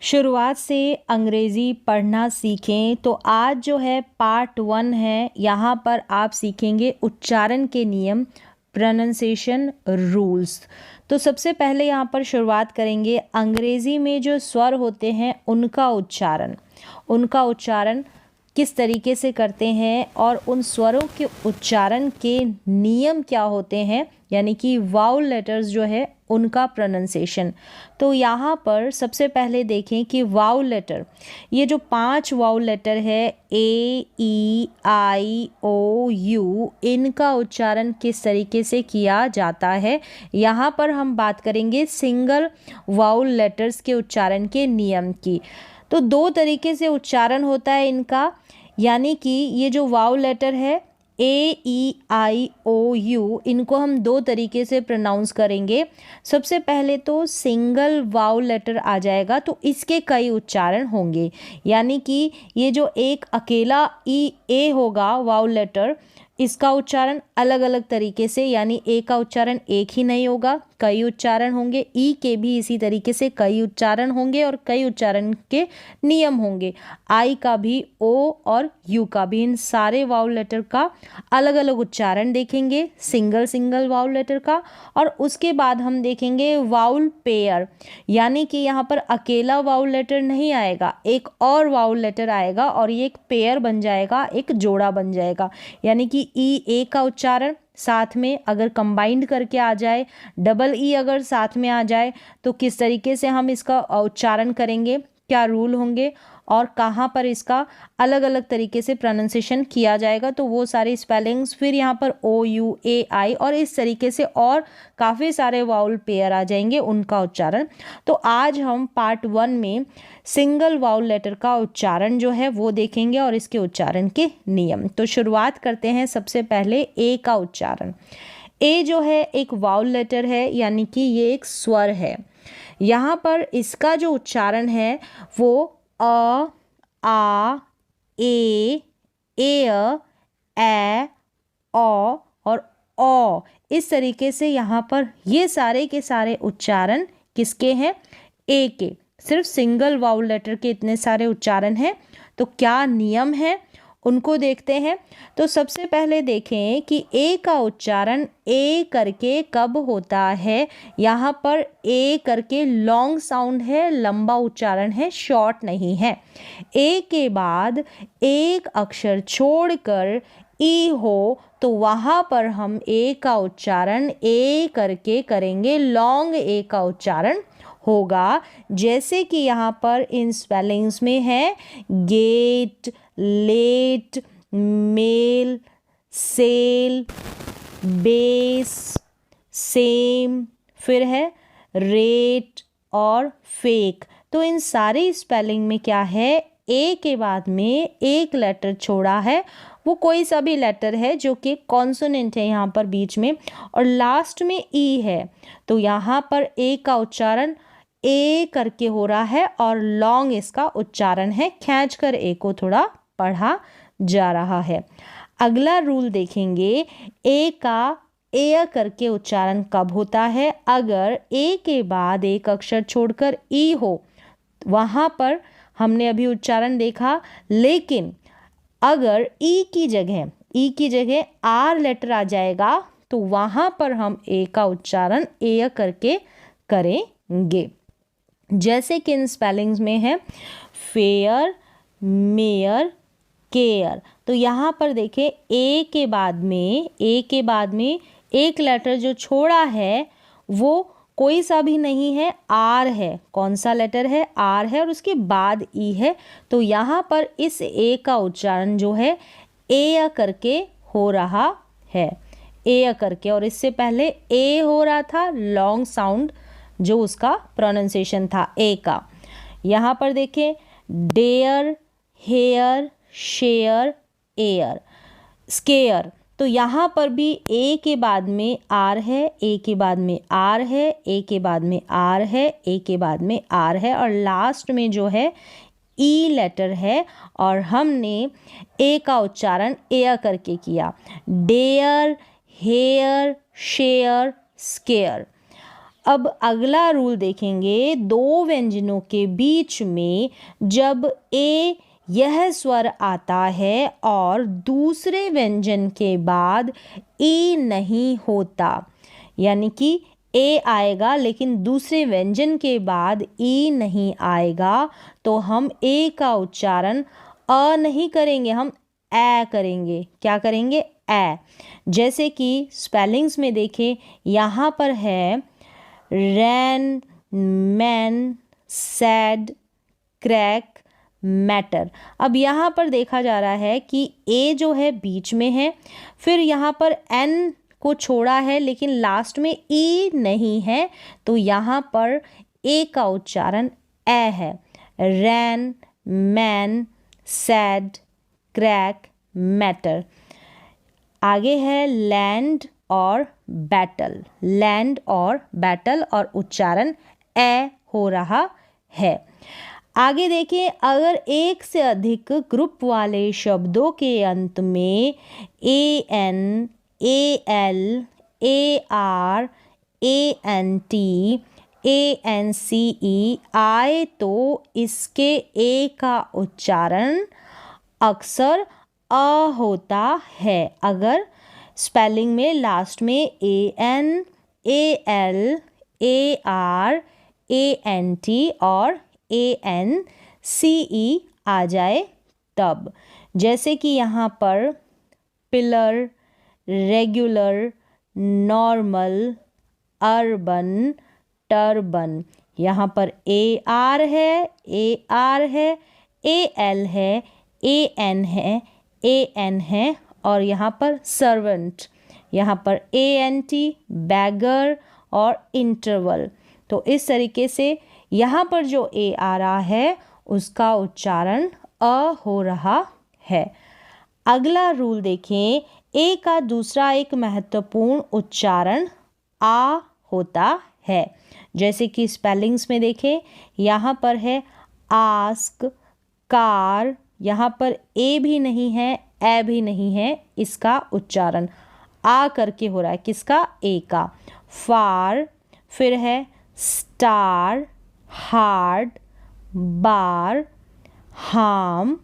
शुरुआत से अंग्रेज़ी पढ़ना सीखें। तो आज जो है पार्ट 1 है, यहाँ पर आप सीखेंगे उच्चारण के नियम, प्रोनंसिएशन रूल्स। तो सबसे पहले यहाँ पर शुरुआत करेंगे अंग्रेज़ी में जो स्वर होते हैं उनका उच्चारण किस तरीके से करते हैं और उन स्वरों के उच्चारण के नियम क्या होते हैं, यानी कि वाउल लेटर्स जो है उनका प्रोनंसिएशन। तो यहाँ पर सबसे पहले देखें कि वाउल लेटर, ये जो 5 वाउल लेटर है ए, ई, आई, ओ, यू, इनका उच्चारण किस तरीके से किया जाता है। यहाँ पर हम बात करेंगे सिंगल वाउल लेटर्स के उच्चारण के नियम की। तो 2 तरीके से उच्चारण होता है इनका, यानी कि ये जो वाउल लेटर है ए, ई, आई, ओ, यू, इनको हम 2 तरीके से प्रोनाउंस करेंगे। सबसे पहले तो सिंगल वाउल लेटर आ जाएगा, तो इसके कई उच्चारण होंगे, यानी कि ये जो एक अकेला ई ए होगा वाउल लेटर, इसका उच्चारण अलग अलग तरीके से, यानी ए का उच्चारण एक ही नहीं होगा, कई उच्चारण होंगे। ई के भी इसी तरीके से कई उच्चारण होंगे और कई उच्चारण के नियम होंगे। आई का भी, ओ और यू का भी, इन सारे वाउल लेटर का अलग अलग उच्चारण देखेंगे, सिंगल वाउल लेटर का। और उसके बाद हम देखेंगे वाउल पेयर, यानी कि यहाँ पर अकेला वाउल लेटर नहीं आएगा, एक और वाउल लेटर आएगा और ये एक पेयर बन जाएगा, एक जोड़ा बन जाएगा। यानी कि ई ए का उच्चारण साथ में अगर कंबाइंड करके आ जाए, डबल ई अगर साथ में आ जाए, तो किस तरीके से हम इसका उच्चारण करेंगे, क्या रूल होंगे और कहाँ पर इसका अलग अलग तरीके से प्रोनंसिएशन किया जाएगा। तो वो सारे स्पेलिंग्स, फिर यहाँ पर ओ, यू, ए, आई और इस तरीके से और काफ़ी सारे वाउल पेयर आ जाएंगे, उनका उच्चारण। तो आज हम पार्ट 1 में सिंगल वाउल लेटर का उच्चारण जो है वो देखेंगे और इसके उच्चारण के नियम। तो शुरुआत करते हैं सबसे पहले ए का उच्चारण। ए जो है एक वाउल लेटर है, यानी कि ये एक स्वर है। यहाँ पर इसका जो उच्चारण है वो अ, आ, ए, ए, औ और औ, इस तरीके से यहाँ पर ये सारे के सारे उच्चारण किसके हैं, ए के। सिर्फ सिंगल वाउल लेटर के इतने सारे उच्चारण हैं। तो क्या नियम है उनको देखते हैं। तो सबसे पहले देखें कि ए का उच्चारण ए करके कब होता है। यहाँ पर ए करके लॉन्ग साउंड है, लंबा उच्चारण है, शॉर्ट नहीं है। ए के बाद एक अक्षर छोड़कर ई हो तो वहाँ पर हम ए का उच्चारण ए करके करेंगे, लॉन्ग ए का उच्चारण होगा। जैसे कि यहाँ पर इन स्पेलिंग्स में है gate, late, mail, sale, base, same, फिर है रेट और फेक। तो इन सारी स्पेलिंग में क्या है, ए के बाद में एक लेटर छोड़ा है, वो कोई सा भी लेटर है जो कि कॉन्सोनेंट है यहाँ पर बीच में, और लास्ट में ई है। तो यहाँ पर ए का उच्चारण ए करके हो रहा है और लॉन्ग इसका उच्चारण है, खींचकर ए को थोड़ा पढ़ा जा रहा है। अगला रूल देखेंगे, ए का ए करके उच्चारण कब होता है। अगर ए के बाद एक अक्षर छोड़कर ई हो, वहाँ पर हमने अभी उच्चारण देखा, लेकिन अगर ई की जगह आर लेटर आ जाएगा तो वहाँ पर हम ए का उच्चारण ए करके करेंगे। जैसे कि इन स्पेलिंग्स में है फेयर, मेयर, केयर। तो यहाँ पर देखें ए के बाद में एक लेटर जो छोड़ा है वो कोई सा भी नहीं है, आर है। कौन सा लेटर है, आर है, और उसके बाद ई है। तो यहाँ पर इस ए का उच्चारण जो है ए करके हो रहा है, ए करके, और इससे पहले ए हो रहा था लॉन्ग साउंड जो उसका प्रोनंसिएशन था ए का। यहाँ पर देखें dare, hare, share, air, scare. तो यहाँ पर भी ए के बाद में आर है, ए के बाद में आर है, ए के बाद में आर है, ए के बाद में आर है, और लास्ट में जो है ई लेटर है, और हमने ए का उच्चारण ए करके किया। Dare, hare, share, scare. अब अगला रूल देखेंगे, दो व्यंजनों के बीच में जब ए यह स्वर आता है और दूसरे व्यंजन के बाद ई नहीं होता, यानी कि ए आएगा लेकिन दूसरे व्यंजन के बाद ई नहीं आएगा, तो हम ए का उच्चारण अ नहीं करेंगे, हम ए करेंगे। क्या करेंगे? ए। जैसे कि स्पेलिंग्स में देखें, यहाँ पर है रैन, मैन, सैड, क्रैक, मैटर। अब यहाँ पर देखा जा रहा है कि ए जो है बीच में है, फिर यहाँ पर एन को छोड़ा है लेकिन लास्ट में ई नहीं है, तो यहाँ पर ए का उच्चारण ए है। रैन, मैन, सैड, क्रैक, मैटर। आगे है लैंड और बैटल। लैंड और बैटल और उच्चारण ए हो रहा है। आगे देखिए, अगर एक से अधिक ग्रुप वाले शब्दों के अंत में A N, A L, A R, A N T, A N C E आए तो इसके ए का उच्चारण अक्सर अ होता है। अगर स्पेलिंग में लास्ट में A N, A L, A R, A N T और ए एन सी ई आ जाए तब। जैसे कि यहाँ पर pillar, regular, normal, urban, turban. यहाँ पर ए आर है, ए आर है, ए एल है, ए एन है, ए एन है और यहाँ पर सर्वेंट, यहाँ पर ए एन टी, बैगर और इंटरवल। तो इस तरीके से यहाँ पर जो ए आ रहा है उसका उच्चारण अ हो रहा है। अगला रूल देखें, ए का दूसरा एक महत्वपूर्ण उच्चारण आ होता है। जैसे कि स्पेलिंग्स में देखें, यहाँ पर है आस्क, कार, यहाँ पर ए भी नहीं है, ए भी नहीं है, इसका उच्चारण आ करके हो रहा है। किसका? ए का। फार, फिर है स्टार, हार्ड, बार, हार्म,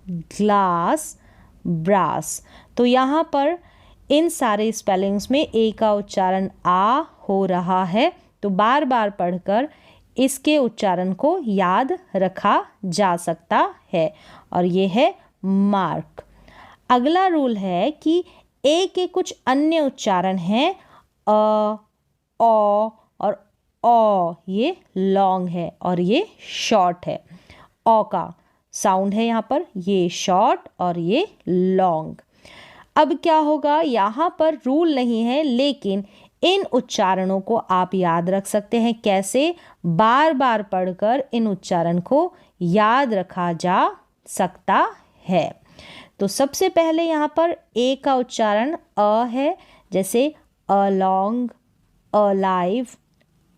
ग्लास, ब्रास। तो यहाँ पर इन सारे स्पेलिंग्स में ए का उच्चारण आ हो रहा है, तो बार बार पढ़कर इसके उच्चारण को याद रखा जा सकता है और ये है मार्क। अगला रूल है कि ए के कुछ अन्य उच्चारण हैं अ, औ और ओ, ये लॉन्ग है और ये शॉर्ट है। ओ का साउंड है यहाँ पर, ये शॉर्ट और ये लॉन्ग। अब क्या होगा, यहाँ पर रूल नहीं है लेकिन इन उच्चारणों को आप याद रख सकते हैं। कैसे? बार बार पढ़कर इन उच्चारण को याद रखा जा सकता है। तो सबसे पहले यहाँ पर ए का उच्चारण अ है, जैसे अलोंग, अलाइव,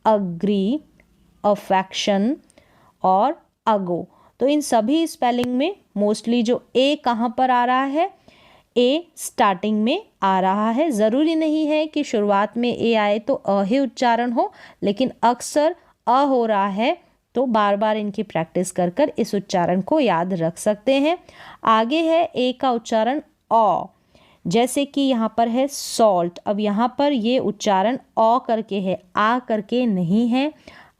अग्री, अफेक्शन और अगो। तो इन सभी स्पेलिंग में मोस्टली जो ए कहाँ पर आ रहा है, ए स्टार्टिंग में आ रहा है। ज़रूरी नहीं है कि शुरुआत में ए आए तो अ ही उच्चारण हो, लेकिन अक्सर अ हो रहा है, तो बार बार इनकी प्रैक्टिस कर कर इस उच्चारण को याद रख सकते हैं। आगे है ए का उच्चारण औ, जैसे कि यहाँ पर है सॉल्ट। अब यहाँ पर ये उच्चारण औ करके है, आ करके नहीं है।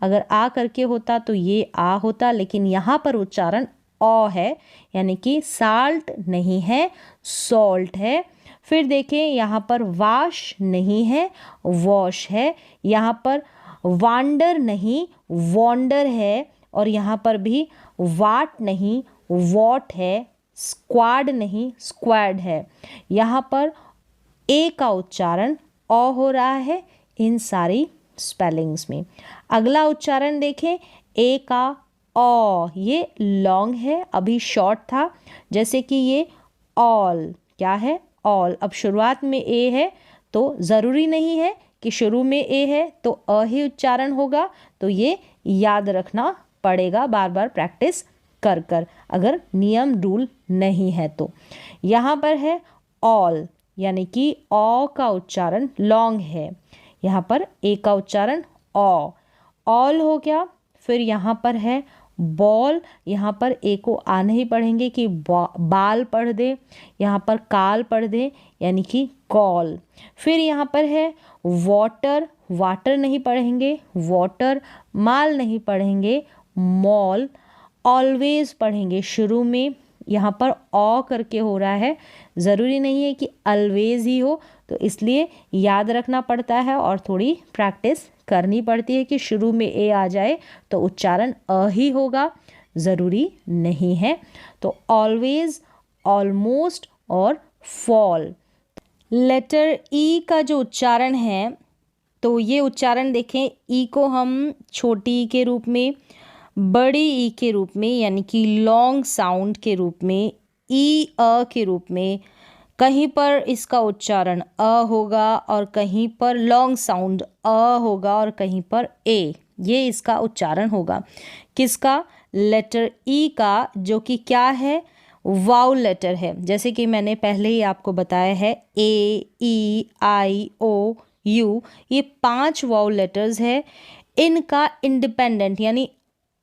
अगर आ करके होता तो ये आ होता, लेकिन यहाँ पर उच्चारण औ है, यानी कि साल्ट नहीं है, सॉल्ट है। फिर देखें, यहाँ पर वाश नहीं है, वॉश है। यहाँ पर वांडर नहीं, वॉन्डर है। और यहाँ पर भी वाट नहीं, वॉट है। स्क्वाड नहीं, स्क्वाड है। यहाँ पर ए का उच्चारण औ हो रहा है इन सारी स्पेलिंग्स में। अगला उच्चारण देखें, ए का ऑ, ये लॉन्ग है, अभी शॉर्ट था। जैसे कि ये ऑल, क्या है? ऑल। अब शुरुआत में ए है तो ज़रूरी नहीं है कि शुरू में ए है तो अ ही उच्चारण होगा, तो ये याद रखना पड़ेगा बार बार प्रैक्टिस कर कर, अगर नियम रूल नहीं है तो। यहाँ पर है ऑल, यानी कि ऑ का उच्चारण लॉन्ग है। यहाँ पर ए का उच्चारण ऑल हो गया। फिर यहाँ पर है बॉल, यहाँ पर ए को आ नहीं पढ़ेंगे कि बाल पढ़ दे, यहाँ पर काल पढ़ दे यानी कि कॉल। फिर यहाँ पर है वाटर, वाटर नहीं पढ़ेंगे वाटर, माल नहीं पढ़ेंगे मॉल, ऑलवेज पढ़ेंगे शुरू में। यहाँ पर ऑ करके हो रहा है, ज़रूरी नहीं है कि ऑलवेज ही हो, तो इसलिए याद रखना पड़ता है और थोड़ी प्रैक्टिस करनी पड़ती है कि शुरू में ए आ जाए तो उच्चारण अ ही होगा, ज़रूरी नहीं है। तो ऑलवेज, ऑलमोस्ट और फॉल। लेटर ई का जो उच्चारण है, तो ये उच्चारण देखें, ई को हम छोटी ई के रूप में, बड़ी ई के रूप में यानी कि लॉन्ग साउंड के रूप में, ई अ के रूप में, कहीं पर इसका उच्चारण अ होगा और कहीं पर लॉन्ग साउंड अ होगा और कहीं पर ए, ये इसका उच्चारण होगा। किसका? लेटर ई का, जो कि क्या है? वाउल लेटर है। जैसे कि मैंने पहले ही आपको बताया है, ए, ई, आई, ओ, यू, ये 5 वाउल लेटर्स है। इनका इंडिपेंडेंट यानी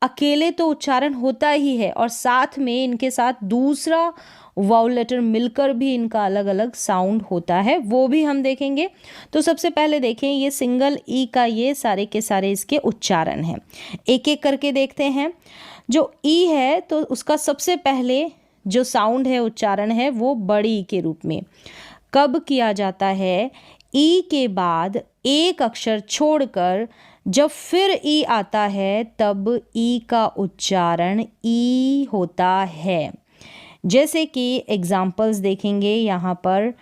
अकेले तो उच्चारण होता ही है और साथ में इनके साथ दूसरा वाउल लेटर मिलकर भी इनका अलग अलग साउंड होता है, वो भी हम देखेंगे। तो सबसे पहले देखें, ये सिंगल ई का ये सारे के सारे इसके उच्चारण हैं। एक एक करके देखते हैं। जो ई है तो उसका सबसे पहले जो साउंड है, उच्चारण है, वो बड़ी ई के रूप में कब किया जाता है? ई के बाद एक अक्षर छोड़कर जब फिर ई आता है तब ई का उच्चारण ई होता है। जैसे कि एग्जाम्पल्स देखेंगे, यहाँ पर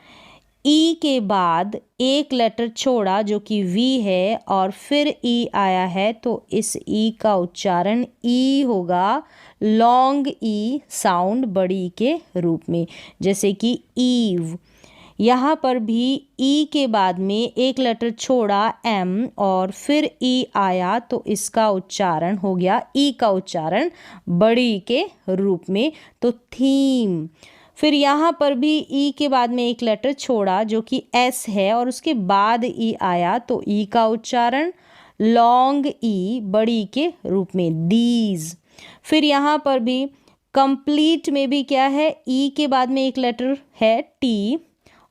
ई के बाद एक लेटर छोड़ा जो कि वी है और फिर ई आया है, तो इस ई का उच्चारण ई होगा, लॉन्ग ई साउंड बड़ी के रूप में। जैसे कि ईव, यहाँ पर भी ई के बाद में एक लेटर छोड़ा एम और फिर ई आया, तो इसका उच्चारण हो गया ई का उच्चारण बड़ी के रूप में। तो थीम। फिर यहाँ पर भी ई के बाद में एक लेटर छोड़ा जो कि एस है और उसके बाद ई आया, तो ई का उच्चारण लॉन्ग ई बड़ी के रूप में, दीज। फिर यहाँ पर भी कंप्लीट में भी क्या है, ई के बाद में एक लेटर है टी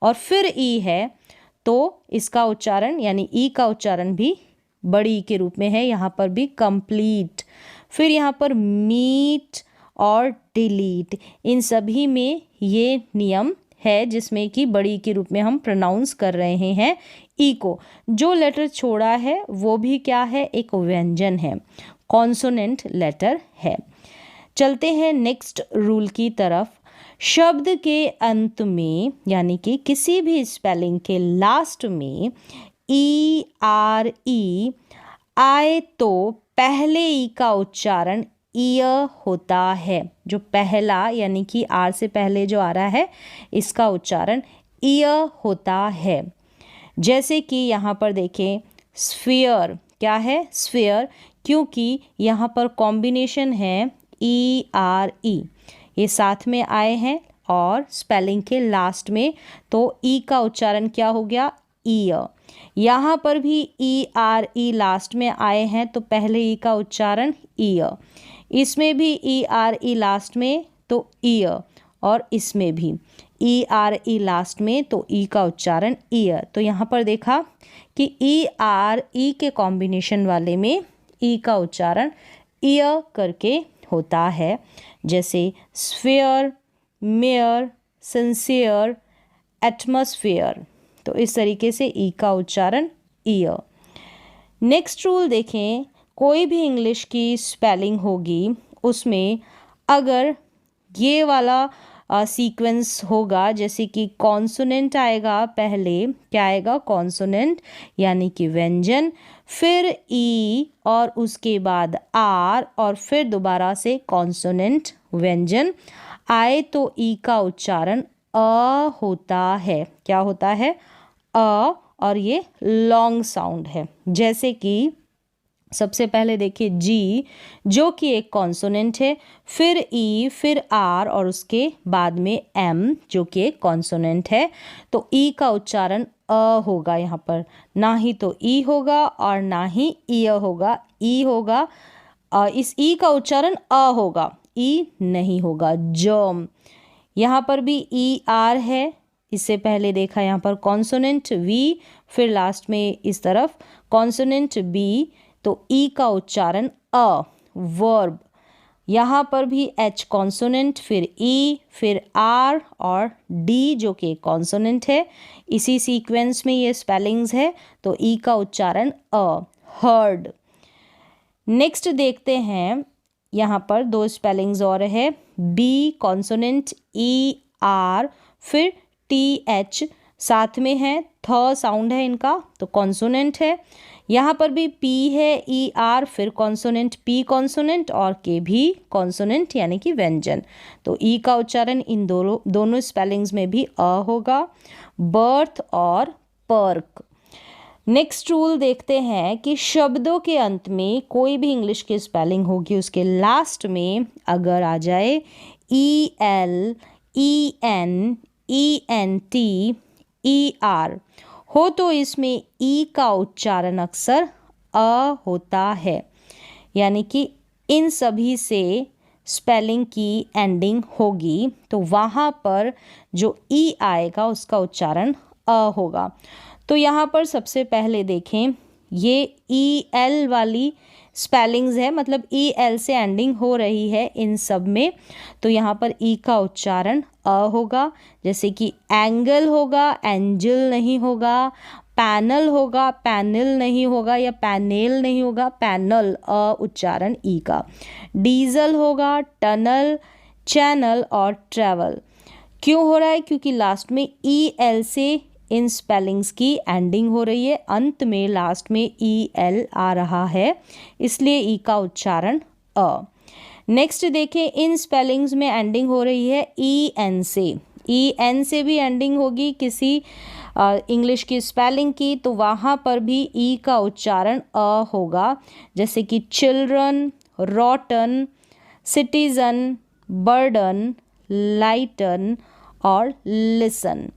और फिर ई है, तो इसका उच्चारण यानी ई का उच्चारण भी बड़ी के रूप में है, यहाँ पर भी कंप्लीट। फिर यहाँ पर मीट और डिलीट, इन सभी में ये नियम है जिसमें कि बड़ी के रूप में हम प्रोनाउंस कर रहे हैं ई को। जो लेटर छोड़ा है वो भी क्या है? एक व्यंजन है, कॉन्सोनेंट लेटर है। चलते हैं नेक्स्ट रूल की तरफ। शब्द के अंत में यानी कि किसी भी स्पेलिंग के लास्ट में ई आर ई आए तो पहले ई का उच्चारण ईय होता है। जो पहला यानी कि आर से पहले जो आ रहा है इसका उच्चारण ईय होता है। जैसे कि यहाँ पर देखें, स्फीयर, क्या है? स्फीयर, क्योंकि यहाँ पर कॉम्बिनेशन है ई आर ई, ये साथ में आए हैं और स्पेलिंग के लास्ट में, तो ई का उच्चारण क्या हो गया? ईय। यहाँ पर भी ई आर ई लास्ट में आए हैं तो पहले ई का उच्चारण ईय, इसमें भी ई आर ई लास्ट में तो ईय, और इसमें भी ई आर ई लास्ट में तो ई का उच्चारण ईय। तो यहाँ पर देखा कि ई आर ई के कॉम्बिनेशन वाले में ई का उच्चारण ईय करके होता है। जैसे स्फीयर, मेयर, सिंसियर, एटमॉस्फेयर, तो इस तरीके से ई का उच्चारण ईय। नेक्स्ट रूल देखें, कोई भी इंग्लिश की स्पेलिंग होगी उसमें अगर ये वाला सीक्वेंस होगा, जैसे कि कॉन्सोनेंट आएगा, पहले क्या आएगा? कॉन्सोनेंट यानी कि व्यंजन, फिर ई और उसके बाद आर और फिर दोबारा से कॉन्सोनेंट व्यंजन आए तो ई का उच्चारण अ होता है। क्या होता है? अ, और ये लॉन्ग साउंड है। जैसे कि सबसे पहले देखिए जी, जो कि एक कॉन्सोनेंट है, फिर ई, फिर आर और उसके बाद में एम जो कि एक कॉन्सोनेंट है, तो ई का उच्चारण होगा यहाँ पर, ना ही तो ई होगा और ना ही इ होगा, ई होगा। इस ई का उच्चारण अ होगा, ई नहीं होगा। जर्म, यहाँ पर भी ई आर है, इससे पहले देखा यहाँ पर कॉन्सोनेंट वी, फिर लास्ट में इस तरफ कॉन्सोनेंट बी, तो ई का उच्चारण अ। वर्ब, यहाँ पर भी एच कॉन्सोनेंट, फिर ई, फिर आर और डी जो कि कॉन्सोनेंट है। इसी सीक्वेंस में ये स्पेलिंग्स है, तो ई का उच्चारण अ। हर्ड। नेक्स्ट देखते हैं, यहाँ पर दो स्पेलिंग्स और है, बी कॉन्सोनेंट, ई आर, फिर टी एच साथ में है, थ साउंड है इनका, तो कॉन्सोनेंट है। यहाँ पर भी पी है, ई आर, फिर कॉन्सोनेंट, पी कॉन्सोनेंट और के भी कॉन्सोनेंट यानी कि व्यंजन, तो ई का उच्चारण इन दोनों स्पेलिंग्स में भी अ होगा। बर्थ और पर्क। नेक्स्ट रूल देखते हैं कि शब्दों के अंत में कोई भी इंग्लिश की स्पेलिंग होगी, उसके लास्ट में अगर आ जाए E L, E N, E N T, E R हो, तो इसमें ई का उच्चारण अक्सर अ होता है, यानी कि इन सभी से स्पेलिंग की एंडिंग होगी, तो वहाँ पर जो ई आएगा उसका उच्चारण अ होगा। तो यहाँ पर सबसे पहले देखें, ये ई एल वाली स्पेलिंग्स है, मतलब ई एल से एंडिंग हो रही है इन सब में, तो यहाँ पर ई का उच्चारण अ होगा। जैसे कि एंगल होगा, एंजल नहीं होगा, पैनल होगा, पैनल नहीं होगा, या पैनेल नहीं होगा, पैनल, अ उच्चारण ई का। डीजल होगा, टनल, चैनल और ट्रैवल। क्यों हो रहा है? क्योंकि लास्ट में ई एल से इन स्पेलिंग्स की एंडिंग हो रही है, अंत में लास्ट में ई एल आ रहा है, इसलिए ई का उच्चारण अ। नेक्स्ट देखें, इन स्पेलिंग्स में एंडिंग हो रही है ई एन से। ई एन से भी एंडिंग होगी किसी इंग्लिश की स्पेलिंग की, तो वहाँ पर भी ई का उच्चारण अ होगा। जैसे कि चिल्ड्रन, रॉटन, सिटीजन, बर्डन, लाइटन और लिसन।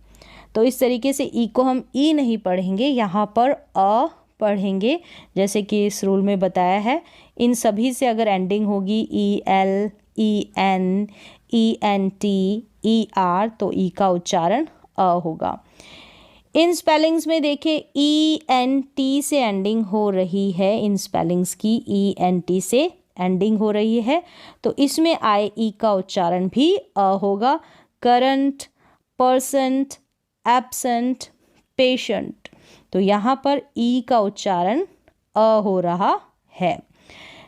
तो इस तरीके से ई को हम ई नहीं पढ़ेंगे, यहाँ पर अ पढ़ेंगे, जैसे कि इस रूल में बताया है। इन सभी से अगर एंडिंग होगी E L, E N, E N T, E R, तो ई का उच्चारण अ होगा। इन स्पेलिंग्स में देखें, ई एन टी से एंडिंग हो रही है, इन स्पेलिंग्स की ई एन टी से एंडिंग हो रही है, तो इसमें आए ई का उच्चारण भी अ होगा। करंट, परसेंट, एब्सेंट, पेशेंट, तो यहाँ पर ई का उच्चारण अ हो रहा है।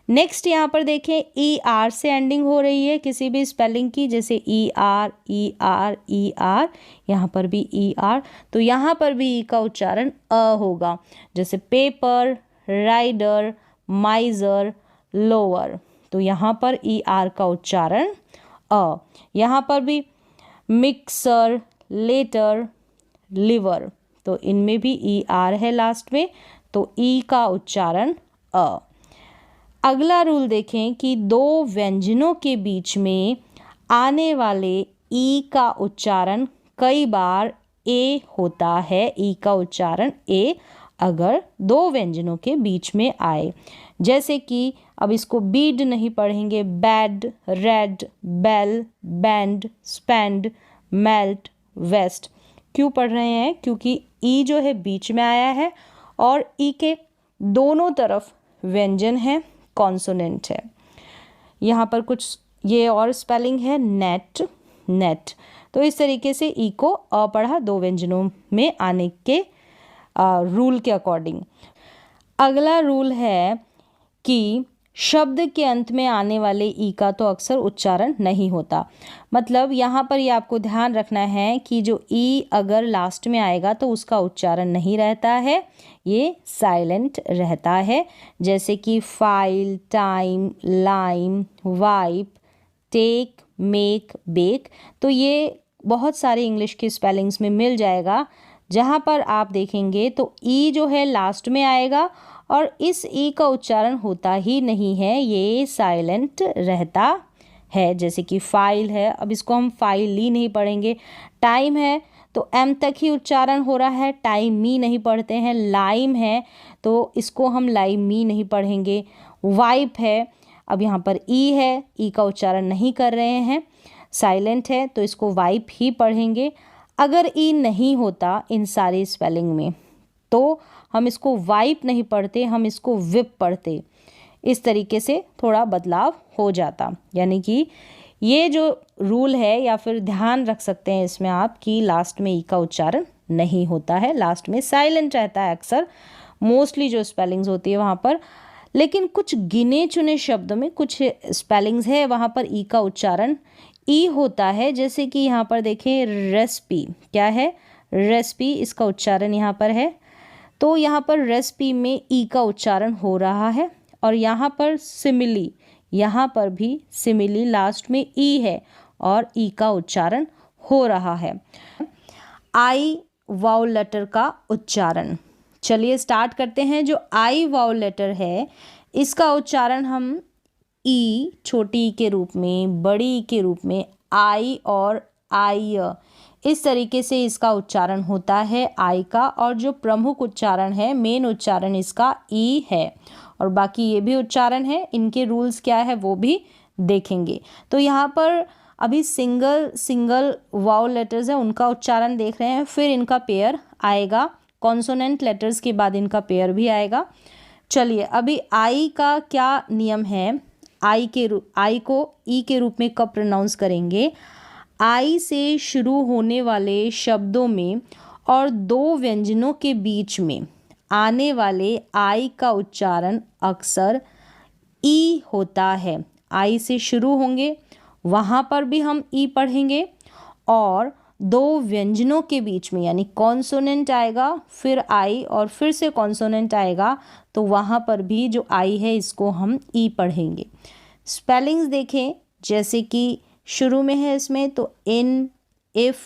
नेक्स्ट यहाँ पर देखें, ई आर से एंडिंग हो रही है किसी भी स्पेलिंग की, जैसे E R, E R, E R, यहाँ पर भी ई आर, तो यहाँ पर भी ई का उच्चारण अ होगा। जैसे पेपर, राइडर, माइजर, लोअर, तो यहाँ पर ई आर का उच्चारण अ। यहाँ पर भी मिक्सर, लेटर, लिवर, तो इनमें भी ई आर है लास्ट में, तो ई का उच्चारण अ। अगला रूल देखें कि दो व्यंजनों के बीच में आने वाले ई का उच्चारण कई बार ए होता है। ई का उच्चारण ए अगर दो व्यंजनों के बीच में आए, जैसे कि अब इसको बीड नहीं पढ़ेंगे, bed, red, bell, bend, spend, melt, west. क्यों पढ़ रहे हैं? क्योंकि ई जो है बीच में आया है और ई के दोनों तरफ व्यंजन है, कॉन्सोनेंट है। यहाँ पर कुछ ये और स्पेलिंग है, नेट, नेट, तो इस तरीके से ई को अ पढ़ा दो व्यंजनों में आने के रूल के अकॉर्डिंग। अगला रूल है कि शब्द के अंत में आने वाले ई का तो अक्सर उच्चारण नहीं होता। मतलब यहाँ पर ये आपको ध्यान रखना है कि जो ई अगर लास्ट में आएगा तो उसका उच्चारण नहीं रहता है, ये साइलेंट रहता है। जैसे कि file, time, lime, wipe, take, make, bake, तो ये बहुत सारे इंग्लिश की स्पेलिंग्स में मिल जाएगा। जहाँ पर आप देखेंगे तो ई जो है लास्ट में आएगा और इस ई का उच्चारण होता ही नहीं है, ये साइलेंट रहता है। जैसे कि फाइल है, अब इसको हम फाइल ही नहीं पढ़ेंगे। टाइम है तो एम तक ही उच्चारण हो रहा है, टाइमी नहीं पढ़ते हैं। लाइम है तो इसको हम लाइमी नहीं पढ़ेंगे। वाइप है, अब यहाँ पर ई है, ई का उच्चारण नहीं कर रहे हैं, साइलेंट है तो इसको वाइप ही पढ़ेंगे। अगर ई नहीं होता इन सारी स्पेलिंग में तो हम इसको वाइप नहीं पढ़ते, हम इसको विप पढ़ते। इस तरीके से थोड़ा बदलाव हो जाता। यानी कि ये जो रूल है, या फिर ध्यान रख सकते हैं इसमें आप कि लास्ट में ई का उच्चारण नहीं होता है, लास्ट में साइलेंट रहता है अक्सर, मोस्टली जो स्पेलिंग्स होती है वहाँ पर। लेकिन कुछ गिने चुने शब्दों में कुछ स्पेलिंग्स है वहाँ पर ई का उच्चारण ई होता है। जैसे कि यहाँ पर देखें रेसिपी, क्या है, रेसिपी, इसका उच्चारण यहाँ पर है। तो यहाँ पर रेसिपी में ई का उच्चारण हो रहा है। और यहाँ पर सिमिली, यहाँ पर भी सिमिली लास्ट में ई है और ई का उच्चारण हो रहा है। आई वाउल लेटर का उच्चारण, चलिए स्टार्ट करते हैं। जो आई वाउल लेटर है इसका उच्चारण हम ई, छोटी ई के रूप में, बड़ी ई के रूप में, आई और आई, इस तरीके से इसका उच्चारण होता है आई का। और जो प्रमुख उच्चारण है, मेन उच्चारण इसका ई है। और बाकी ये भी उच्चारण है, इनके रूल्स क्या है वो भी देखेंगे। तो यहाँ पर अभी सिंगल वाउल लेटर्स है उनका उच्चारण देख रहे हैं, फिर इनका पेयर आएगा, कॉन्सोनेंट लेटर्स के बाद इनका पेयर भी आएगा। चलिए अभी आई का क्या नियम है, आई को ई के रूप में कब प्रोनाउंस करेंगे। आई से शुरू होने वाले शब्दों में और दो व्यंजनों के बीच में आने वाले आई का उच्चारण अक्सर ई होता है। आई से शुरू होंगे वहाँ पर भी हम ई पढ़ेंगे, और दो व्यंजनों के बीच में यानी कॉन्सोनेंट आएगा फिर आई और फिर से कॉन्सोनेंट आएगा तो वहाँ पर भी जो आई है इसको हम ई पढ़ेंगे। स्पेलिंग्स देखें, जैसे कि शुरू में है इसमें तो इन, इफ़,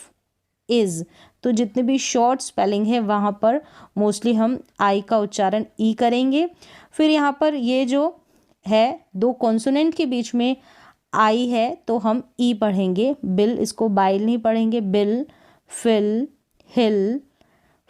इज़, तो जितने भी शॉर्ट स्पेलिंग है वहाँ पर मोस्टली हम आई का उच्चारण ई करेंगे। फिर यहाँ पर ये जो है दो कॉन्सोनेंट के बीच में आई है तो हम ई पढ़ेंगे। बिल, इसको बाइल नहीं पढ़ेंगे, बिल, फिल, हिल,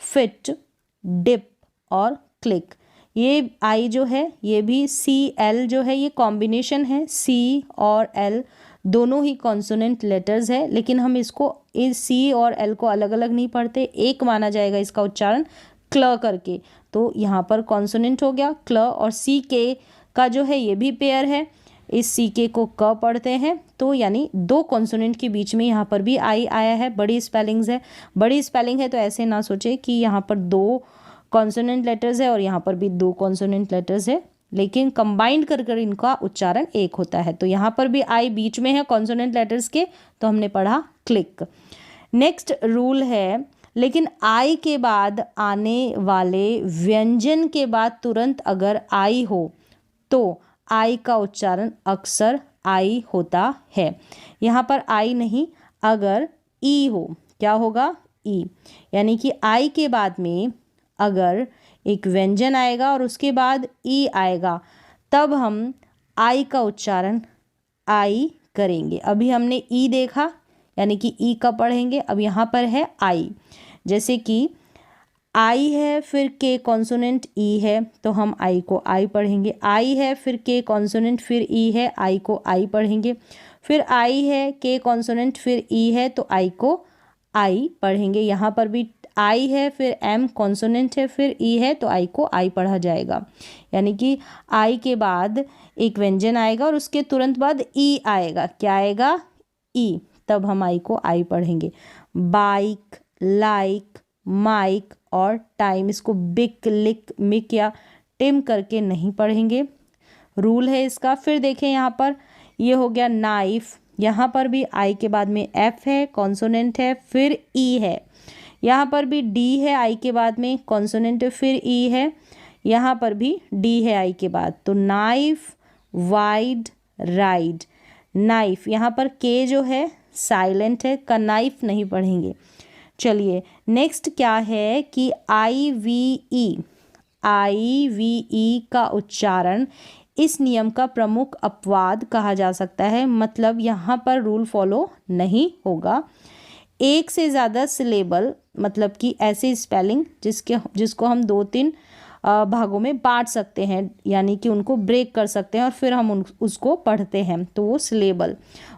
फिट, डिप और क्लिक। ये आई जो है ये भी सी एल जो है ये कॉम्बिनेशन है, सी और एल दोनों ही कॉन्सोनेंट लेटर्स है, लेकिन हम इसको इस सी और एल को अलग अलग नहीं पढ़ते, एक माना जाएगा इसका उच्चारण क्ल करके। तो यहाँ पर कॉन्सोनेंट हो गया क्ल, और सी के का जो है ये भी पेयर है, इस सी के को क पढ़ते हैं। तो यानी दो कॉन्सोनेंट के बीच में यहाँ पर भी आई आया है। बड़ी स्पेलिंग्स है, बड़ी स्पेलिंग है तो ऐसे ना सोचे कि यहाँ पर दो कॉन्सोनेंट लेटर्स है और यहाँ पर भी दो कॉन्सोनेंट लेटर्स है, लेकिन कंबाइंड कर इनका उच्चारण एक होता है। तो यहाँ पर भी आई बीच में है कॉन्सोनेंट लेटर्स के, तो हमने पढ़ा क्लिक। नेक्स्ट रूल है, लेकिन आई के बाद आने वाले व्यंजन के बाद तुरंत अगर आई हो तो आई का उच्चारण अक्सर आई होता है। यहाँ पर आई नहीं, अगर ई हो, क्या होगा, ई। यानी कि आई के बाद में अगर एक व्यंजन आएगा और उसके बाद ई आएगा तब हम आई का उच्चारण आई करेंगे। अभी हमने ई देखा यानी कि ई का पढ़ेंगे, अब यहाँ पर है आई। जैसे कि आई है फिर के कॉन्सोनेंट ई है तो हम आई को आई पढ़ेंगे। आई है फिर के कॉन्सोनेंट फिर ई है, आई को आई पढ़ेंगे। फिर आई है के कॉन्सोनेंट फिर ई है तो आई को आई पढ़ेंगे। यहाँ पर भी आई है फिर एम कॉन्सोनेंट है फिर ई है तो आई को आई पढ़ा जाएगा। यानी कि आई के बाद एक व्यंजन आएगा और उसके तुरंत बाद ई आएगा, क्या आएगा, ई, तब हम आई को आई पढ़ेंगे। बाइक, लाइक, माइक और टाइम, इसको बिक, लिक, मिक या टिम करके नहीं पढ़ेंगे, रूल है इसका। फिर देखें यहाँ पर ये हो गया नाइफ, यहाँ पर भी आई के बाद में एफ है कॉन्सोनेंट है फिर ई है। यहाँ पर भी डी है आई के बाद में कॉन्सोनेंट फिर ई है, यहाँ पर भी डी है आई के बाद। तो नाइफ, वाइड, राइड, नाइफ, यहाँ पर के जो है साइलेंट है, का नाइफ नहीं पढ़ेंगे। चलिए नेक्स्ट क्या है कि आई वी ई का उच्चारण इस नियम का प्रमुख अपवाद कहा जा सकता है। मतलब यहाँ पर रूल फॉलो नहीं होगा। एक से ज़्यादा सिलेबल मतलब कि ऐसी स्पेलिंग जिसको हम 2-3 भागों में बांट सकते हैं, यानी कि उनको ब्रेक कर सकते हैं और फिर हम उसको पढ़ते हैं, तो वो सिलेबल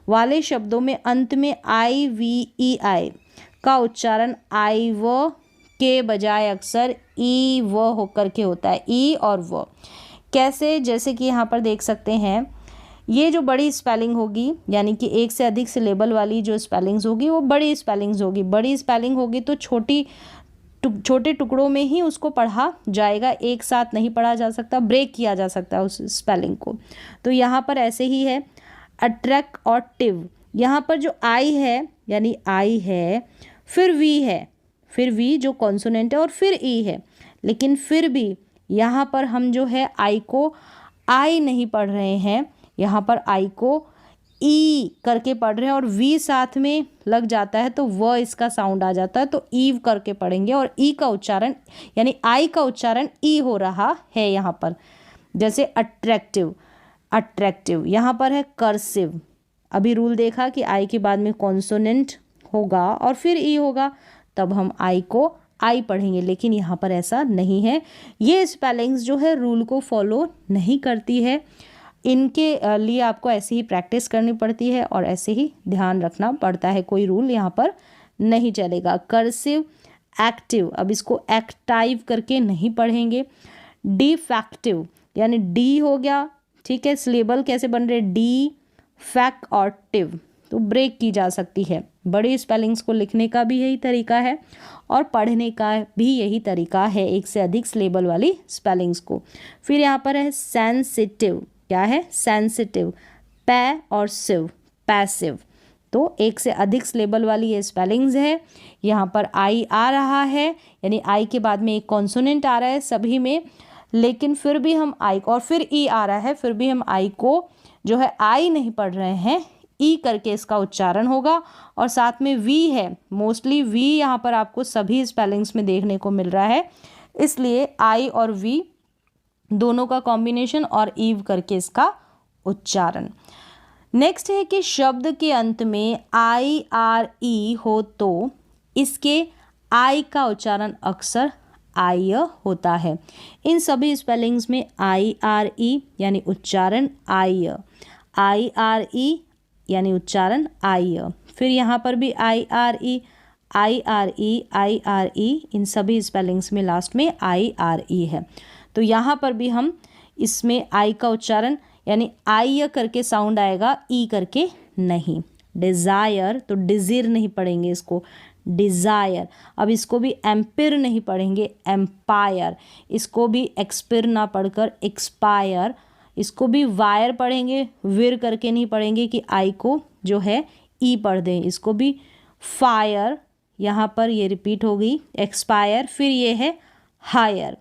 वाले शब्दों में अंत में IVEI का उच्चारण आई व के बजाय अक्सर ई व होकर के होता है, ई और व। कैसे? जैसे कि यहाँ पर देख सकते हैं, ये जो बड़ी स्पेलिंग होगी यानी कि एक से अधिक सिलेबल वाली जो स्पेलिंग्स होगी वो बड़ी स्पेलिंग्स होगी। बड़ी स्पेलिंग होगी तो छोटे टुकड़ों में ही उसको पढ़ा जाएगा, एक साथ नहीं पढ़ा जा सकता, ब्रेक किया जा सकता है उस स्पेलिंग को। तो यहाँ पर ऐसे ही है अट्रैक्ट और टिव। यहाँ पर जो आई है यानी आई है, फिर वी है, फिर वी जो कॉन्सोनेंट है और फिर ई है, लेकिन फिर भी यहाँ पर हम जो है आई को आई नहीं पढ़ रहे हैं, यहाँ पर आई को ई करके पढ़ रहे हैं और वी साथ में लग जाता है तो व इसका साउंड आ जाता है, तो ईव करके पढ़ेंगे और ई का उच्चारण यानी आई का उच्चारण ई हो रहा है यहाँ पर। जैसे अट्रैक्टिव, अट्रैक्टिव यहाँ पर है कर्सिव। अभी रूल देखा कि आई के बाद में कॉन्सोनेंट होगा और फिर ई होगा, तब हम आई को आई पढ़ेंगे, लेकिन यहाँ पर ऐसा नहीं है। ये स्पेलिंग्स जो है रूल को फॉलो नहीं करती है, इनके लिए आपको ऐसे ही प्रैक्टिस करनी पड़ती है और ऐसे ही ध्यान रखना पड़ता है, कोई रूल यहाँ पर नहीं चलेगा। कर्सिव, एक्टिव, अब इसको एक्टाइव करके नहीं पढ़ेंगे। डिफेक्टिव यानी डी हो गया, ठीक है, सिलेबल कैसे बन रहे, डी फैक और टिव, तो ब्रेक की जा सकती है। बड़ी स्पेलिंग्स को लिखने का भी यही तरीका है और पढ़ने का भी यही तरीका है, एक से अधिक सिलेबल वाली स्पेलिंग्स को। फिर यहाँ पर है सेंसिटिव, क्या है, सेंसिटिव, पै और सिव, पैसिव, तो एक से अधिक सिलेबल वाली ये स्पेलिंग्स है। यहाँ पर आई आ रहा है यानी आई के बाद में एक कॉन्सोनेंट आ रहा है सभी में, लेकिन फिर भी हम आई को, और फिर ई आ रहा है, फिर भी हम आई को जो है आई नहीं पढ़ रहे हैं, ई करके इसका उच्चारण होगा। और साथ में वी है, मोस्टली वी यहाँ पर आपको सभी स्पेलिंग्स में देखने को मिल रहा है, इसलिए आई और वी दोनों का कॉम्बिनेशन और ईव करके इसका उच्चारण। नेक्स्ट है कि शब्द के अंत में IRE हो तो इसके आई का उच्चारण अक्सर आय होता है। इन सभी स्पेलिंग्स में IRE यानी उच्चारण आय, IRE यानी उच्चारण आय। फिर यहाँ पर भी IRE, इन सभी स्पेलिंग्स में लास्ट में IRE है। तो यहाँ पर भी हम इसमें आई का उच्चारण यानी आई करके साउंड आएगा, ई करके नहीं। डिज़ायर, तो डिज़िर नहीं पढ़ेंगे इसको, डिज़ायर। अब इसको भी एम्पिर नहीं पढ़ेंगे, एम्पायर। इसको भी एक्सपिर ना पढ़कर एक्सपायर। इसको भी वायर पढ़ेंगे, विर करके नहीं पढ़ेंगे कि आई को जो है ई पढ़ दें। इसको भी फायर, यहाँ पर ये रिपीट हो गई, एक्सपायर। फिर ये है हायर,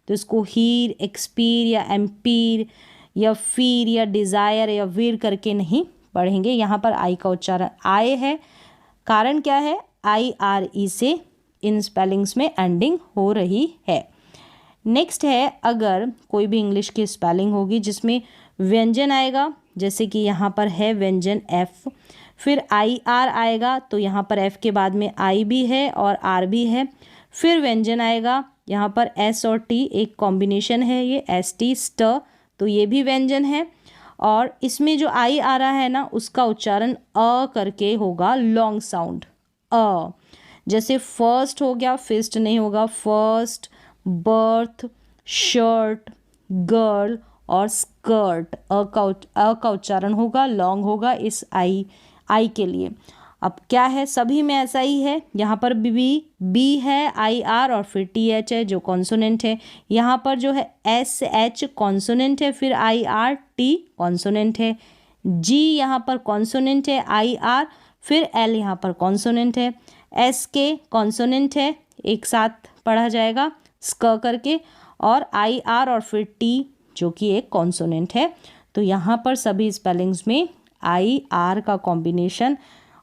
तो इसको हीर, एक्सपीर या एम्पीर या फीर या डिज़ायर या वीर करके नहीं पढ़ेंगे। यहाँ पर आई का उच्चारण आय है, कारण क्या है, IRE से इन स्पेलिंग्स में एंडिंग हो रही है। नेक्स्ट है, अगर कोई भी इंग्लिश की स्पेलिंग होगी जिसमें व्यंजन आएगा, जैसे कि यहाँ पर है व्यंजन F, फिर IR आएगा, तो यहाँ पर F के बाद में I भी है और R भी है। फिर व्यंजन आएगा, यहाँ पर S और T एक कॉम्बिनेशन है, ये ST स्ट, तो ये भी व्यंजन है। और इसमें जो आई आ रहा है ना, उसका उच्चारण अ करके होगा, लॉन्ग साउंड अ। जैसे फर्स्ट हो गया, फिस्ट नहीं होगा, फर्स्ट, बर्थ, शर्ट, गर्ल और स्कर्ट, अ का उच्चारण होगा, लॉन्ग होगा इस आई के लिए। अब क्या है, सभी में ऐसा ही है। यहाँ पर बी है, IR और फिर TH है जो कॉन्सोनेंट है। यहाँ पर जो है SH कॉन्सोनेंट है, फिर IR T कॉन्सोनेंट है। G यहाँ पर कॉन्सोनेंट है, IR, फिर L यहाँ पर कॉन्सोनेंट है। SK कॉन्सोनेंट है, एक साथ पढ़ा जाएगा स्क करके, और IR और फिर T जो कि एक कॉन्सोनेंट है। तो यहाँ पर सभी स्पेलिंग्स में IR का कॉम्बिनेशन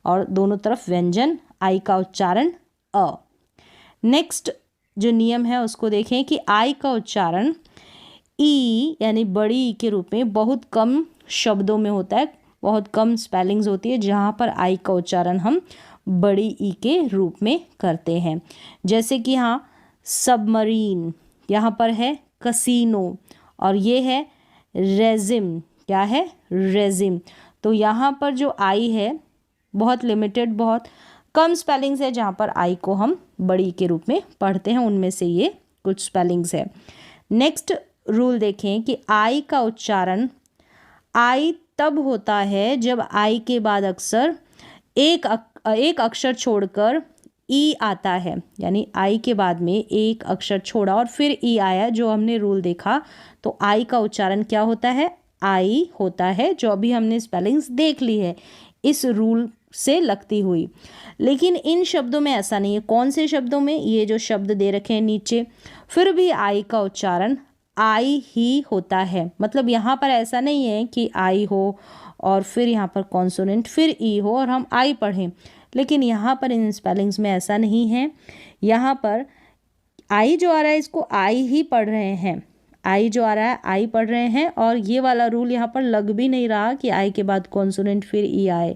और दोनों तरफ व्यंजन, आई का उच्चारण अ। नेक्स्ट जो नियम है उसको देखें कि आई का उच्चारण ई यानी बड़ी ई के रूप में बहुत कम शब्दों में होता है, बहुत कम स्पेलिंग्स होती है जहाँ पर आई का उच्चारण हम बड़ी ई के रूप में करते हैं। जैसे कि यहाँ सबमरीन, यहाँ पर है कसिनो, और ये है रेजिम। क्या है? रेजिम। तो यहाँ पर जो आई है बहुत लिमिटेड, बहुत कम स्पेलिंग्स है जहाँ पर आई को हम बड़ी के रूप में पढ़ते हैं, उनमें से ये कुछ स्पेलिंग्स है। नेक्स्ट रूल देखें कि आई का उच्चारण आई तब होता है जब आई के बाद अक्सर एक अक्षर छोड़कर ई आता है, यानी आई के बाद में एक अक्षर छोड़ा और फिर ई आया, जो हमने रूल देखा। तो आई का उच्चारण क्या होता है? आई होता है, जो अभी हमने स्पेलिंग्स देख ली है इस रूल से लगती हुई। लेकिन इन शब्दों में ऐसा नहीं है। कौन से शब्दों में? ये जो शब्द दे रखे हैं नीचे, फिर भी आई का उच्चारण आई ही होता है। मतलब यहाँ पर ऐसा नहीं है कि आई हो और फिर यहाँ पर कॉन्सोनेंट फिर ई हो और हम आई पढ़ें, लेकिन यहाँ पर इन स्पेलिंग्स में ऐसा नहीं है। यहाँ पर आई जो आ रहा है इसको आई ही पढ़ रहे हैं, आई जो आ रहा है आई पढ़ रहे हैं, और ये वाला रूल यहाँ पर लग भी नहीं रहा कि आई के बाद कॉन्सोनेंट फिर ई आए।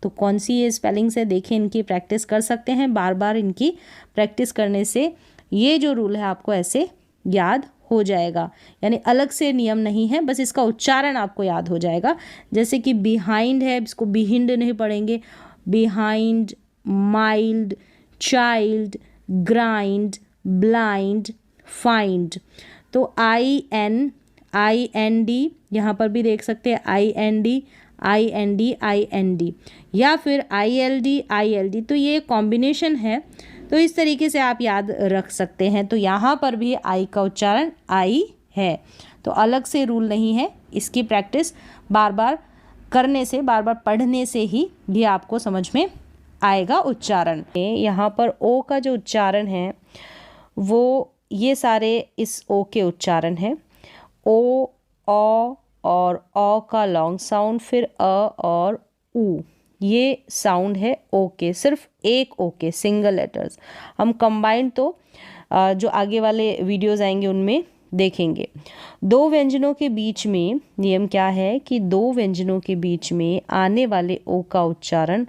तो कौन सी ये स्पेलिंग्स है? देखिए, इनकी प्रैक्टिस कर सकते हैं। बार बार इनकी प्रैक्टिस करने से ये जो रूल है आपको ऐसे याद हो जाएगा, यानी अलग से नियम नहीं है, बस इसका उच्चारण आपको याद हो जाएगा। जैसे कि बिहाइंड है, इसको बिहिंड नहीं पढ़ेंगे, behind, mild, child, grind, blind, find. तो आई एन डी, यहाँ पर भी देख सकते हैं आई एन डी, या फिर आई एल डी। तो ये कॉम्बिनेशन है, तो इस तरीके से आप याद रख सकते हैं। तो यहाँ पर भी आई का उच्चारण आई है, तो अलग से रूल नहीं है। इसकी प्रैक्टिस बार बार करने से, बार बार पढ़ने से ही ये आपको समझ में आएगा उच्चारण। यहाँ पर ओ का जो उच्चारण है वो ये सारे इस ओ के उच्चारण है। ओ, औ और औ का लॉन्ग साउंड, फिर अ और ऊ, ये साउंड है ओ के, सिर्फ एक ओ के, सिंगल लेटर्स। हम कंबाइंड तो जो आगे वाले वीडियोस आएंगे उनमें देखेंगे। दो व्यंजनों के बीच में नियम क्या है कि दो व्यंजनों के बीच में आने वाले ओ का उच्चारण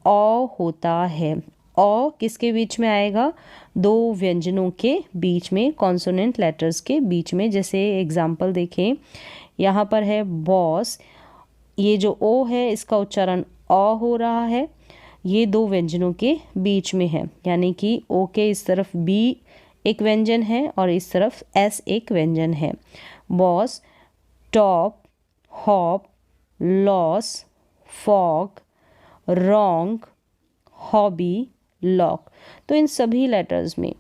औ होता है। औ किसके बीच में आएगा? दो व्यंजनों के बीच में, कॉन्सोनेंट लेटर्स के बीच में। जैसे एग्जाम्पल देखें, यहाँ पर है बॉस, ये जो ओ है इसका उच्चारण औ हो रहा है, ये दो व्यंजनों के बीच में है, यानी कि ओ के इस तरफ बी एक व्यंजन है और इस तरफ एस एक व्यंजन है। Boss, top, hop, loss, fog, wrong, hobby, lock. तो इन सभी लेटर्स में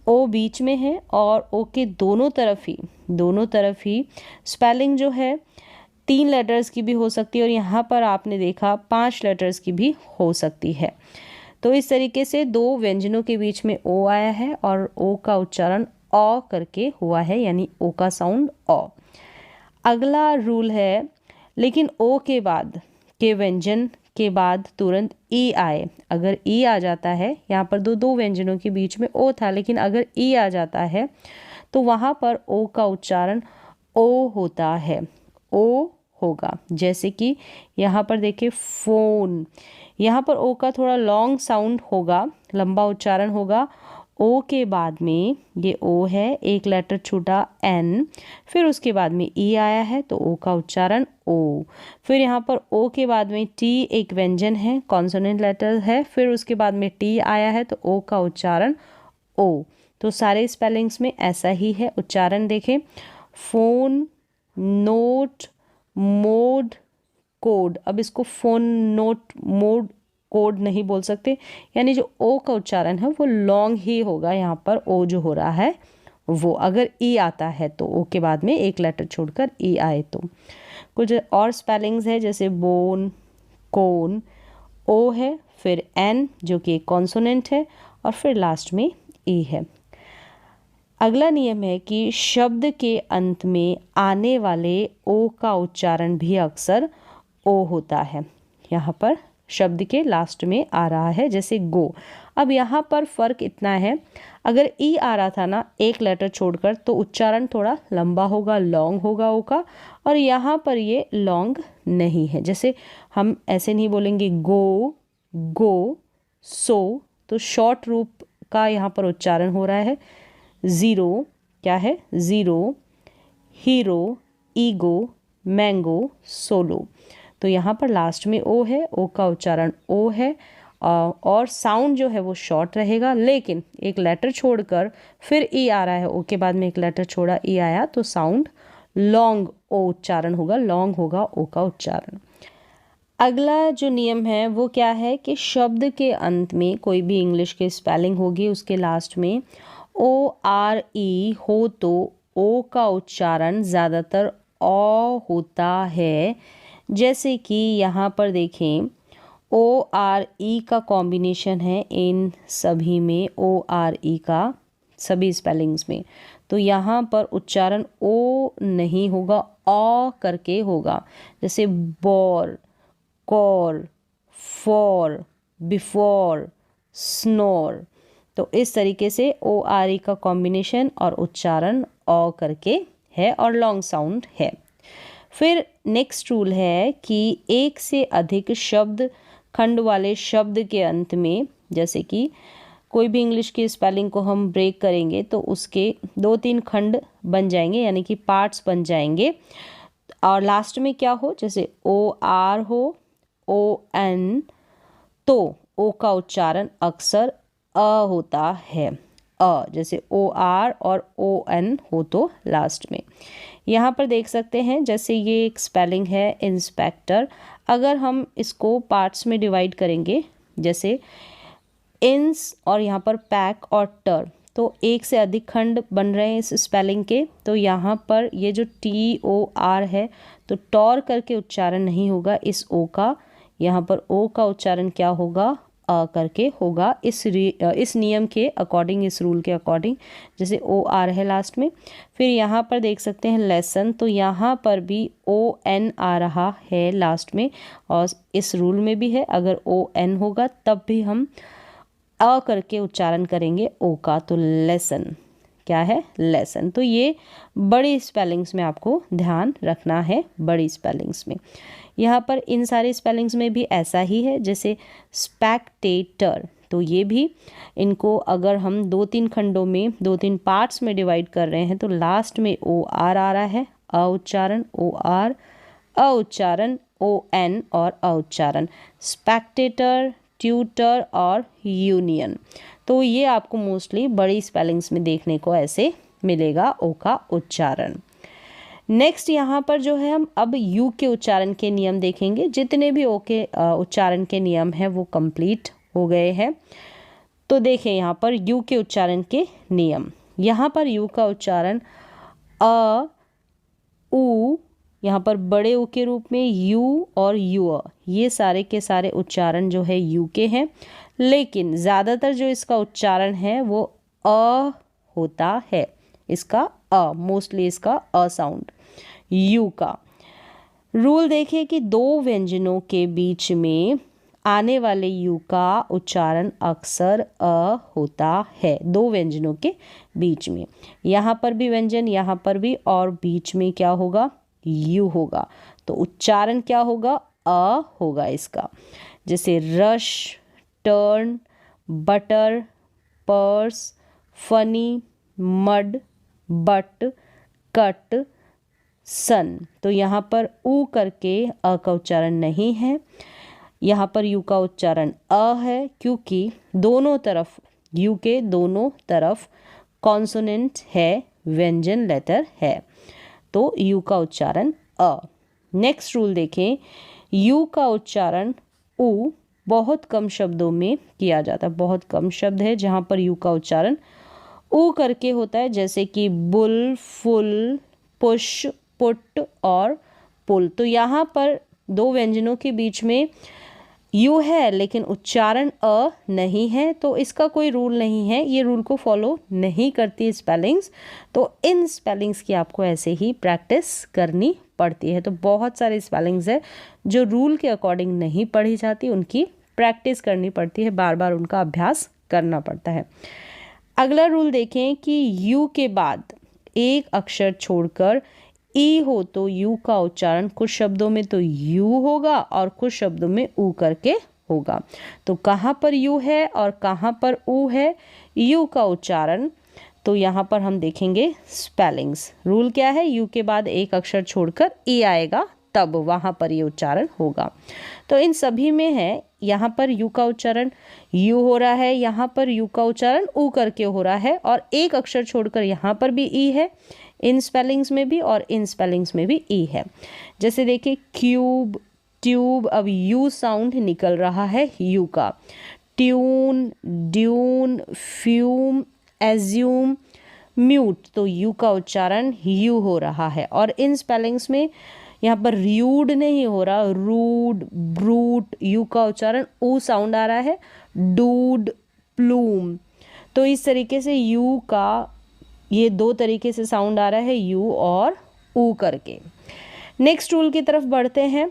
ओ बीच में है और ओ के दोनों तरफ ही स्पेलिंग जो है 3 लेटर्स की भी हो सकती है, और यहाँ पर आपने देखा 5 लेटर्स की भी हो सकती है। तो इस तरीके से दो व्यंजनों के बीच में ओ आया है और ओ का उच्चारण औ करके हुआ है, यानी ओ का साउंड औ। अगला रूल है, लेकिन ओ के बाद के व्यंजन के बाद तुरंत ई आए। अगर ई आ जाता है, यहाँ पर दो व्यंजनों के बीच में ओ था, लेकिन अगर ई आ जाता है तो वहाँ पर ओ का उच्चारण ओ होता है, ओ होगा। जैसे कि यहाँ पर देखिए फ़ोन, यहाँ पर ओ का थोड़ा लॉन्ग साउंड होगा, लंबा उच्चारण होगा। ओ के बाद में ये ओ है, एक लेटर छूटा एन, फिर उसके बाद में ई आया है तो ओ का उच्चारण ओ। फिर यहाँ पर ओ के बाद में टी एक व्यंजन है, कॉन्सोनेंट लेटर है, फिर उसके बाद में टी आया है तो ओ का उच्चारण ओ। तो सारे स्पेलिंग्स में ऐसा ही है उच्चारण। देखें, फोन, नोट, मोड, कोड। अब इसको फोन, नोट, मोड, कोड नहीं बोल सकते, यानी जो ओ का उच्चारण है वो लॉन्ग ही होगा। यहाँ पर ओ जो हो रहा है वो, अगर ई आता है तो ओ के बाद में एक लेटर छोड़कर ई आए तो। कुछ और स्पेलिंग्स है, जैसे बोन, कोन, ओ है, फिर एन जो कि एक कॉन्सोनेंट है, और फिर लास्ट में ई है। अगला नियम है कि शब्द के अंत में आने वाले ओ का उच्चारण भी अक्सर ओ होता है। यहाँ पर शब्द के लास्ट में आ रहा है, जैसे गो। अब यहाँ पर फ़र्क इतना है, अगर ई आ रहा था ना एक लेटर छोड़कर, तो उच्चारण थोड़ा लंबा होगा, लॉन्ग होगा ओ का, और यहाँ पर ये लॉन्ग नहीं है। जैसे हम ऐसे नहीं बोलेंगे गो, गो, सो, तो शॉर्ट रूप का यहाँ पर उच्चारण हो रहा है। ज़ीरो क्या है? Zero, hero, ego, mango, solo. तो यहाँ पर लास्ट में ओ है, ओ का उच्चारण ओ है और साउंड जो है वो शॉर्ट रहेगा, लेकिन एक लेटर छोड़कर फिर ई आ रहा है, ओ के बाद में एक लेटर छोड़ा ई आया तो साउंड लॉन्ग ओ उच्चारण होगा, लॉन्ग होगा ओ का उच्चारण। अगला जो नियम है वो क्या है कि शब्द के अंत में कोई भी इंग्लिश की स्पेलिंग होगी, उसके लास्ट में ओ आर ई हो तो ओ का उच्चारण ज़्यादातर ओ होता है। जैसे कि यहाँ पर देखें, ओ आर ई का कॉम्बिनेशन है इन सभी में, ओ आर ई का सभी स्पेलिंग्स में, तो यहाँ पर उच्चारण ओ नहीं होगा, ओ करके होगा। जैसे bore, core, for, before, snore. तो इस तरीके से ओ आर ई का कॉम्बिनेशन और उच्चारण ओ करके है और लॉन्ग साउंड है। फिर नेक्स्ट रूल है कि एक से अधिक शब्द खंड वाले शब्द के अंत में, जैसे कि कोई भी इंग्लिश की स्पेलिंग को हम ब्रेक करेंगे तो उसके 2-3 खंड बन जाएंगे, यानी कि पार्ट्स बन जाएंगे, और लास्ट में क्या हो, जैसे ओ आर हो, ओ एन, तो ओ का उच्चारण अक्सर अ होता है, अ, जैसे ओ आर और ओ एन हो तो लास्ट में। यहाँ पर देख सकते हैं, जैसे ये एक स्पेलिंग है इंस्पेक्टर, अगर हम इसको पार्ट्स में डिवाइड करेंगे, जैसे इंस और यहाँ पर पैक और टर, तो एक से अधिक खंड बन रहे हैं इस स्पेलिंग के, तो यहाँ पर ये जो टी ओ आर है तो टॉर करके उच्चारण नहीं होगा इस ओ का, यहाँ पर ओ का उच्चारण क्या होगा, अ करके होगा, इस नियम के अकॉर्डिंग, इस रूल के अकॉर्डिंग, जैसे ओ आर है लास्ट में। फिर यहाँ पर देख सकते हैं लेसन, तो यहाँ पर भी ओ एन आ रहा है लास्ट में, और इस रूल में भी है, अगर ओ एन होगा तब भी हम अ करके उच्चारण करेंगे ओ का, तो लेसन क्या है, लेसन। तो ये बड़ी स्पेलिंग्स में आपको ध्यान रखना है, बड़ी स्पेलिंग्स में। यहाँ पर इन सारी स्पेलिंग्स में भी ऐसा ही है, जैसे स्पेक्टेटर, तो ये भी, इनको अगर हम 2-3 खंडों में 2-3 पार्ट्स में डिवाइड कर रहे हैं तो लास्ट में ओ आर आ रहा है, अ उच्चारण ओ आर, अ उच्चारण ओ एन और अ उच्चारण, स्पेक्टेटर, ट्यूटर और यूनियन। तो ये आपको मोस्टली बड़ी स्पेलिंग्स में देखने को ऐसे मिलेगा ओ का उच्चारण। नेक्स्ट यहाँ पर जो है हम अब यू के उच्चारण के नियम देखेंगे। जितने भी ओ के उच्चारण के नियम हैं वो कंप्लीट हो गए हैं। तो देखें यहाँ पर यू के उच्चारण के नियम। यहाँ पर यू का उच्चारण अ, उ, यहाँ पर बड़े ऊ के रूप में यू और यू, ये सारे के सारे उच्चारण जो है यू के हैं, लेकिन ज़्यादातर जो इसका उच्चारण है वो अ होता है, इसका अ, मोस्टली इसका अ साउंड यू का। रूल देखिए कि दो व्यंजनों के बीच में आने वाले यू का उच्चारण अक्सर अ होता है, दो व्यंजनों के बीच में, यहाँ पर भी व्यंजन, यहाँ पर भी, और बीच में क्या होगा, यू होगा, तो उच्चारण क्या होगा, अ होगा इसका। जैसे rush, turn, butter, purse, funny, mud, but, cut, sun. तो यहाँ पर ऊ करके अ का उच्चारण नहीं है, यहाँ पर यू का उच्चारण अ है, क्योंकि दोनों तरफ, यू के दोनों तरफ कॉन्सोनेंट है, व्यंजन लेटर है, तो यू का उच्चारण अ। नेक्स्ट रूल देखें, यू का उच्चारण ऊ बहुत कम शब्दों में किया जाता है, बहुत कम शब्द है जहाँ पर यू का उच्चारण ऊ करके होता है, जैसे कि बुल, फुल, पुश, पुट और पुल। तो यहाँ पर दो व्यंजनों के बीच में यू है लेकिन उच्चारण अ नहीं है, तो इसका कोई रूल नहीं है, ये रूल को फॉलो नहीं करती स्पेलिंग्स, तो इन स्पेलिंग्स की आपको ऐसे ही प्रैक्टिस करनी पड़ती है। तो बहुत सारे स्पेलिंग्स है जो रूल के अकॉर्डिंग नहीं पढ़ी जाती, उनकी प्रैक्टिस करनी पड़ती है, बार बार उनका अभ्यास करना पड़ता है। अगला रूल देखें कि यू के बाद एक अक्षर छोड़कर ई हो तो यू का उच्चारण कुछ शब्दों में तो यू होगा और कुछ शब्दों में ऊ करके होगा। तो कहाँ पर यू है और कहाँ पर ऊ है, यू का उच्चारण, तो यहाँ पर हम देखेंगे स्पेलिंग्स। रूल क्या है, यू के बाद एक अक्षर छोड़कर ई आएगा तब वहाँ पर ये उच्चारण होगा। तो इन सभी में है, यहाँ पर यू का उच्चारण यू हो रहा है, यहाँ पर यू का उच्चारण ऊ करके हो रहा है, और एक अक्षर छोड़कर यहाँ पर भी ई है, इन स्पेलिंग्स में भी और इन स्पेलिंग्स में भी ई है। जैसे देखिए क्यूब, ट्यूब, अब यू साउंड निकल रहा है यू का। Tune, dune, fume, assume, mute, तो यू का उच्चारण यू हो रहा है। और इन स्पेलिंग्स में यहाँ पर र्यूड नहीं हो रहा, रूड, ब्रूट, यू का उच्चारण ऊ साउंड आ रहा है, डूड, प्लूम। तो इस तरीके से यू का ये दो तरीके से साउंड आ रहा है, यू और ऊ करके। नेक्स्ट रूल की तरफ बढ़ते हैं।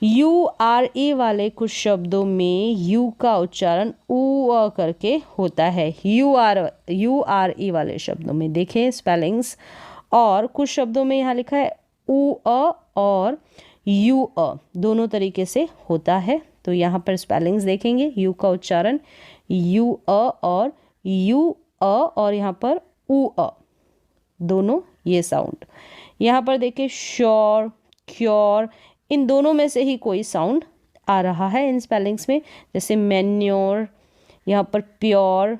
यू आर ए वाले कुछ शब्दों में यू का उच्चारण ऊ अ करके होता है। यू आर ए वाले शब्दों में देखें स्पेलिंग्स, और कुछ शब्दों में यहाँ लिखा है ऊ अ और यू अ, दोनों तरीके से होता है। तो यहाँ पर स्पेलिंग्स देखेंगे, यू का उच्चारण यू अ और यू अ, और यहाँ पर ऊ अ, दोनों ये साउंड। यहाँ पर देखिए श्योर, क्योर, इन दोनों में से ही कोई साउंड आ रहा है इन स्पेलिंग्स में। जैसे मैन्योर, यहाँ पर प्योर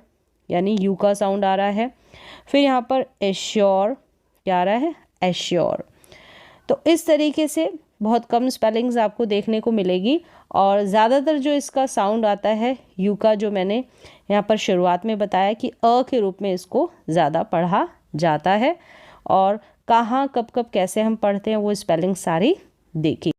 यानी यू का साउंड आ रहा है। फिर यहाँ पर एश्योर, क्या आ रहा है, एश्योर। तो इस तरीके से बहुत कम स्पेलिंग्स आपको देखने को मिलेगी, और ज़्यादातर जो इसका साउंड आता है यू का, जो मैंने यहाँ पर शुरुआत में बताया कि अ के रूप में इसको ज़्यादा पढ़ा जाता है। और कहाँ कब कब कैसे हम पढ़ते हैं वो स्पेलिंग सारी देखी।